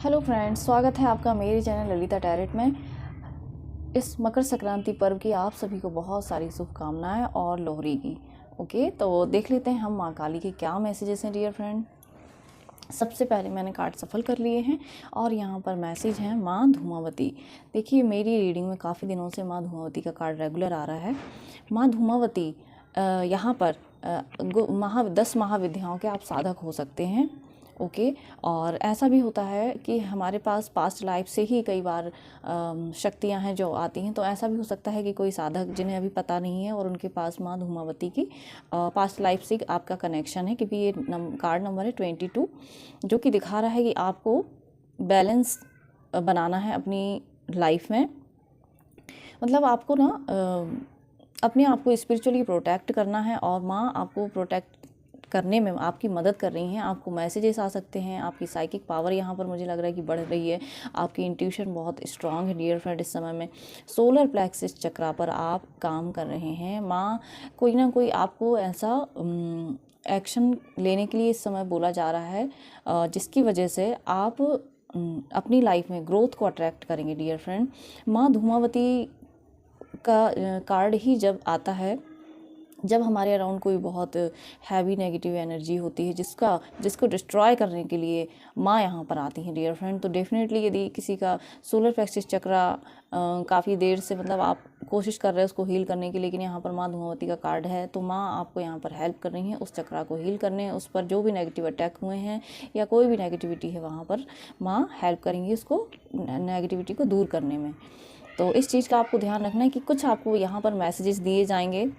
Hello friends, स्वागत है आपका मेरे चैनल ललिता टैरेट में। इस मकर संक्रांति पर्व की आप सभी को बहुत सारी शुभकामनाएं और लोहरी की। ओके, तो देख लेते हैं हम माँ काली के क्या मैसेजेस हैं डियर फ्रेंड। सबसे पहले मैंने कार्ड सफल कर लिए हैं और यहाँ पर मैसेज है माँ धूमावती। देखिए, मेरी रीडिंग में काफ़ी दिनों से माँ धूमावती का कार्ड रेगुलर आ रहा है। माँ धूमावती यहाँ पर 10 महाविद्याओं के आप साधक हो सकते हैं। ओके, और ऐसा भी होता है कि हमारे पास पास्ट लाइफ से ही कई बार शक्तियां हैं जो आती हैं। तो ऐसा भी हो सकता है कि कोई साधक जिन्हें अभी पता नहीं है और उनके पास माँ धूमावती की पास्ट लाइफ से आपका कनेक्शन है, क्योंकि ये कार्ड नंबर है 22, जो कि दिखा रहा है कि आपको बैलेंस बनाना है अपनी लाइफ में। मतलब आपको ना अपने आप को स्पिरिचुअली प्रोटेक्ट करना है और माँ आपको प्रोटेक्ट करने में आपकी मदद कर रही हैं। आपको मैसेजेस आ सकते हैं, आपकी साइकिक पावर यहाँ पर मुझे लग रहा है कि बढ़ रही है, आपकी इंट्यूशन बहुत स्ट्रांग है डियर फ्रेंड। इस समय में सोलर प्लेक्सिस चक्रा पर आप काम कर रहे हैं। माँ कोई ना कोई आपको ऐसा एक्शन लेने के लिए इस समय बोला जा रहा है जिसकी वजह से आप अपनी लाइफ में ग्रोथ को अट्रैक्ट करेंगे डियर फ्रेंड। माँ धूमावती का कार्ड ही जब आता है जब हमारे अराउंड कोई बहुत हैवी नेगेटिव एनर्जी होती है जिसको डिस्ट्रॉय करने के लिए माँ यहाँ पर आती हैं डियर फ्रेंड। तो डेफिनेटली यदि किसी का सोलर प्लेक्सिस चक्रा काफ़ी देर से मतलब आप कोशिश कर रहे हैं उसको हील करने की, लेकिन यहाँ पर माँ धूमावती का कार्ड है, तो माँ आपको यहाँ पर हेल्प कर रही हैं उस चक्रा को हील करने, उस पर जो भी नेगेटिव अटैक हुए हैं या कोई भी नेगेटिविटी है वहाँ पर माँ हेल्प करेंगी उसको नेगेटिविटी को दूर करने में। तो इस चीज़ का आपको ध्यान रखना है कि कुछ आपको यहाँ पर मैसेजेस दिए जाएंगे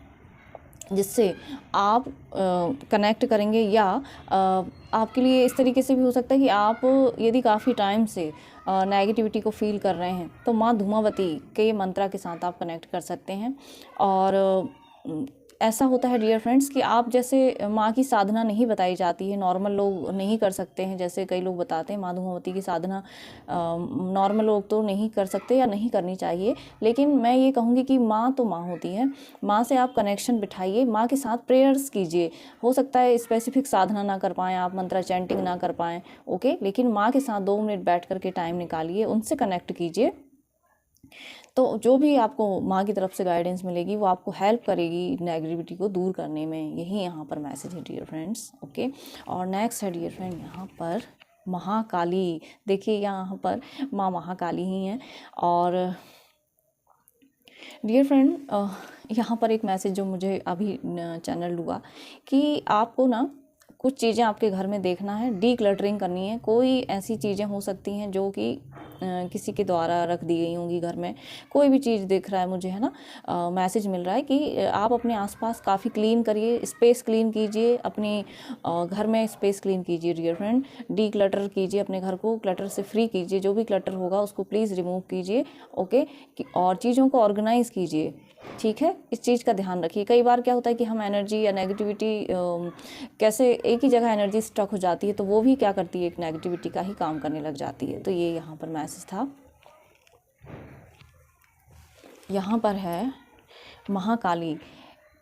जिससे आप कनेक्ट करेंगे, या आपके लिए इस तरीके से भी हो सकता है कि आप यदि काफ़ी टाइम से नेगेटिविटी को फील कर रहे हैं तो माँ धूमावती के मंत्रा के साथ आप कनेक्ट कर सकते हैं। और ऐसा होता है डियर फ्रेंड्स कि आप जैसे माँ की साधना नहीं बताई जाती है, नॉर्मल लोग नहीं कर सकते हैं, जैसे कई लोग बताते हैं माँ धूमावती की साधना नॉर्मल लोग तो नहीं कर सकते या नहीं करनी चाहिए। लेकिन मैं ये कहूँगी कि माँ तो माँ होती है, माँ से आप कनेक्शन बिठाइए, माँ के साथ प्रेयर्स कीजिए। हो सकता है स्पेसिफिक साधना ना कर पाएँ आप, मंत्रा चैंटिंग ना कर पाएँ, ओके, लेकिन माँ के साथ 2 मिनट बैठ करके टाइम निकालिए, उनसे कनेक्ट कीजिए। तो जो भी आपको माँ की तरफ से गाइडेंस मिलेगी वो आपको हेल्प करेगी नेगेटिविटी को दूर करने में। यही यहाँ पर मैसेज है डियर फ्रेंड्स। ओके, और नेक्स्ट है डियर फ्रेंड यहाँ पर महाकाली। देखिए, यहाँ पर माँ महाकाली ही हैं। और डियर फ्रेंड यहाँ पर एक मैसेज जो मुझे अभी चैनल हुआ कि आपको ना कुछ चीज़ें आपके घर में देखना है, डी क्लटरिंग करनी है। कोई ऐसी चीज़ें हो सकती हैं जो कि किसी के द्वारा रख दी गई होंगी घर में। कोई भी चीज़ दिख रहा है मुझे, है ना, मैसेज मिल रहा है कि आप अपने आसपास काफ़ी क्लीन करिए, स्पेस क्लीन कीजिए, अपने घर में स्पेस क्लीन कीजिए डियर फ्रेंड। डी क्लटर कीजिए, अपने घर को क्लटर से फ्री कीजिए, जो भी क्लटर होगा उसको प्लीज़ रिमूव कीजिए। ओके, और चीज़ों को ऑर्गेनाइज कीजिए, ठीक है। इस चीज़ का ध्यान रखिए। कई बार क्या होता है कि हम एनर्जी या नेगेटिविटी कैसे एक ही जगह एनर्जी स्टक हो जाती है, तो वो भी क्या करती है, एक नेगेटिविटी का ही काम करने लग जाती है। तो ये यहाँ पर मैसेज था। यहाँ पर है महाकाली,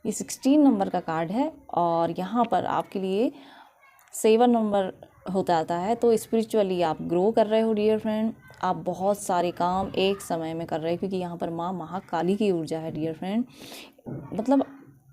ये 16 नंबर का कार्ड है और यहाँ पर आपके लिए 7 नंबर हो जाता है। तो स्पिरिचुअली आप ग्रो कर रहे हो डियर फ्रेंड, आप बहुत सारे काम एक समय में कर रहे हैं, क्योंकि यहाँ पर माँ महाकाली की ऊर्जा है डियर फ्रेंड। मतलब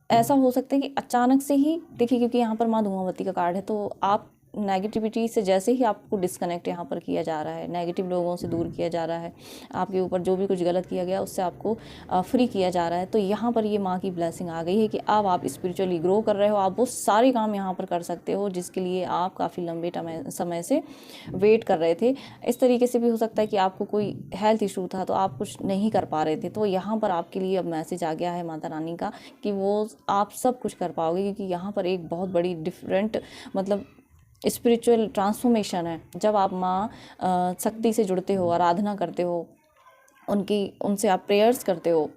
ऐसा हो सकता है कि अचानक से ही देखिए, क्योंकि यहाँ पर माँ धूमावती का कार्ड है, तो आप नेगेटिविटी से जैसे ही आपको डिस्कनेक्ट यहाँ पर किया जा रहा है, नेगेटिव लोगों से दूर किया जा रहा है, आपके ऊपर जो भी कुछ गलत किया गया उससे आपको फ्री किया जा रहा है। तो यहाँ पर ये माँ की ब्लेसिंग आ गई है कि अब आप स्पिरिचुअली ग्रो कर रहे हो, आप वो सारे काम यहाँ पर कर सकते हो जिसके लिए आप काफ़ी लंबे समय से वेट कर रहे थे। इस तरीके से भी हो सकता है कि आपको कोई हेल्थ इशू था तो आप कुछ नहीं कर पा रहे थे, तो यहाँ पर आपके लिए अब मैसेज आ गया है माता रानी का कि वो आप सब कुछ कर पाओगे, क्योंकि यहाँ पर एक बहुत बड़ी डिफरेंट मतलब स्पिरिचुअल ट्रांसफॉर्मेशन है। जब आप माँ शक्ति से जुड़ते हो, आराधना करते हो, उनसे आप प्रेयर्स करते हो,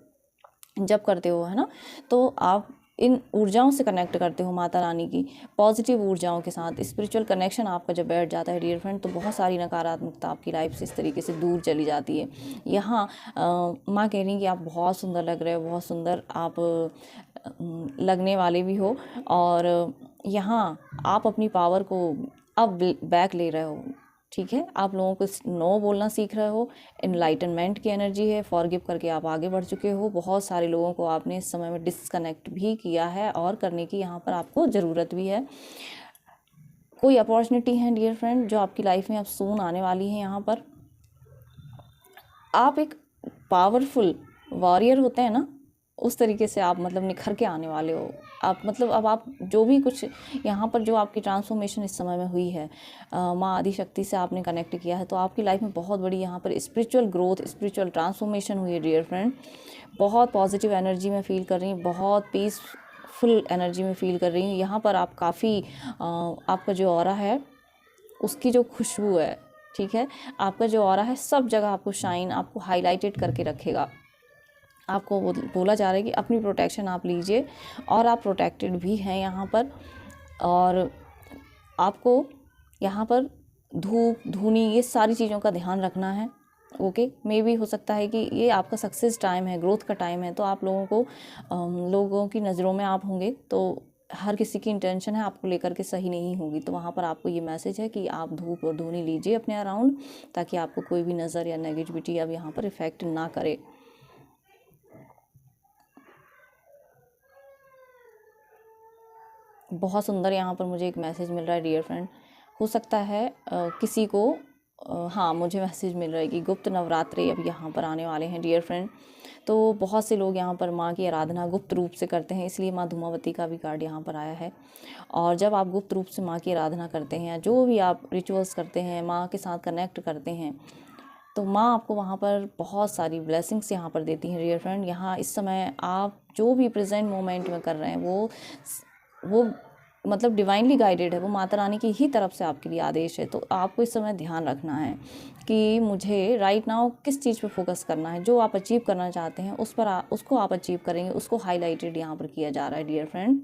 जब करते हो, है ना, तो आप इन ऊर्जाओं से कनेक्ट करते हो, माता रानी की पॉजिटिव ऊर्जाओं के साथ स्पिरिचुअल कनेक्शन आपका जब बैठ जाता है डियर फ्रेंड, तो बहुत सारी नकारात्मकता आपकी लाइफ से इस तरीके से दूर चली जाती है। यहाँ माँ कह रही हैं कि आप बहुत सुंदर लग रहे हो, बहुत सुंदर आप लगने वाले भी हो, और यहाँ आप अपनी पावर को अब बैक ले रहे हो। ठीक है, आप लोगों को नो बोलना सीख रहे हो, एनलाइटनमेंट की एनर्जी है, फॉरगिव करके आप आगे बढ़ चुके हो। बहुत सारे लोगों को आपने इस समय में डिस्कनेक्ट भी किया है और करने की यहाँ पर आपको ज़रूरत भी है। कोई अपॉर्चुनिटी है डियर फ्रेंड जो आपकी लाइफ में अब सून आने वाली है। यहाँ पर आप एक पावरफुल वॉरियर होते हैं ना, उस तरीके से आप मतलब निखर के आने वाले हो। आप मतलब अब आप जो भी कुछ यहाँ पर जो आपकी ट्रांसफॉर्मेशन इस समय में हुई है, माँ आदि शक्ति से आपने कनेक्ट किया है, तो आपकी लाइफ में बहुत बड़ी यहाँ पर स्पिरिचुअल ग्रोथ, स्पिरिचुअल ट्रांसफॉर्मेशन हुई है डियर फ्रेंड। बहुत पॉजिटिव एनर्जी में फील कर रही हूँ, बहुत पीसफुल एनर्जी में फील कर रही हूँ। यहाँ पर आप काफ़ी आपका जो ऑरा है उसकी जो खुशबू है, ठीक है, आपका जो ऑरा है सब जगह आपको शाइन, आपको हाईलाइटेड करके रखेगा। आपको बोला जा रहा है कि अपनी प्रोटेक्शन आप लीजिए और आप प्रोटेक्टेड भी हैं यहाँ पर। और आपको यहाँ पर धूप धूनी ये सारी चीज़ों का ध्यान रखना है। ओके, मे भी हो सकता है कि ये आपका सक्सेस टाइम है, ग्रोथ का टाइम है, तो आप लोगों की नज़रों में आप होंगे, तो हर किसी की इंटेंशन है आपको लेकर के सही नहीं होगी। तो वहाँ पर आपको ये मैसेज है कि आप धूप और धूनी लीजिए अपने अराउंड, ताकि आपको कोई भी नज़र या नेगेटिविटी अब यहाँ पर इफ़ेक्ट ना करे। बहुत सुंदर यहाँ पर मुझे एक मैसेज मिल रहा है डियर फ्रेंड। हो सकता है किसी को हाँ, मुझे मैसेज मिल रहा है कि गुप्त नवरात्रि अब यहाँ पर आने वाले हैं डियर फ्रेंड। तो बहुत से लोग यहाँ पर माँ की आराधना गुप्त रूप से करते हैं, इसलिए माँ धूमावती का भी कार्ड यहाँ पर आया है। और जब आप गुप्त रूप से माँ की आराधना करते हैं, जो भी आप रिचुअल्स करते हैं, माँ के साथ कनेक्ट करते हैं, तो माँ आपको वहाँ पर बहुत सारी ब्लेसिंग्स यहाँ पर देती हैं डियर फ्रेंड। यहाँ इस समय आप जो भी प्रेजेंट मोमेंट में कर रहे हैं वो मतलब डिवाइनली गाइडेड है, वो माता रानी की ही तरफ से आपके लिए आदेश है। तो आपको इस समय ध्यान रखना है कि मुझे राइट नाउ किस चीज़ पे फोकस करना है। जो आप अचीव करना चाहते हैं उसको आप अचीव करेंगे, उसको हाईलाइटेड यहाँ पर किया जा रहा है dear friend.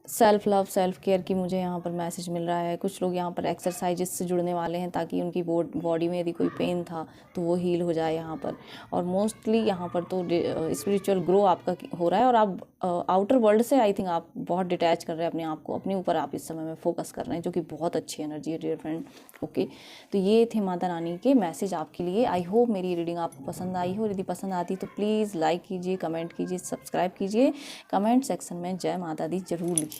Self love, self care की मुझे यहाँ पर मैसेज मिल रहा है। कुछ लोग यहाँ पर एक्सरसाइजेस से जुड़ने वाले हैं, ताकि उनकी बॉडी में यदि कोई पेन था तो वो हील हो जाए यहाँ पर। और मोस्टली यहाँ पर तो स्पिरिचुअल ग्रो आपका हो रहा है, और आप आउटर वर्ल्ड से आई थिंक आप बहुत डिटैच कर रहे हैं अपने आप को, अपने ऊपर आप इस समय में फोकस कर रहे हैं, जो कि बहुत अच्छी एनर्जी है डियर फ्रेंड। ओके, तो ये थे माता रानी के मैसेज आपके लिए। आई होप मेरी रीडिंग आपको पसंद आई हो। यदि पसंद आती तो प्लीज़ लाइक कीजिए, कमेंट कीजिए, सब्सक्राइब कीजिए, कमेंट सेक्शन में जय माता दी जरूर लिखिए।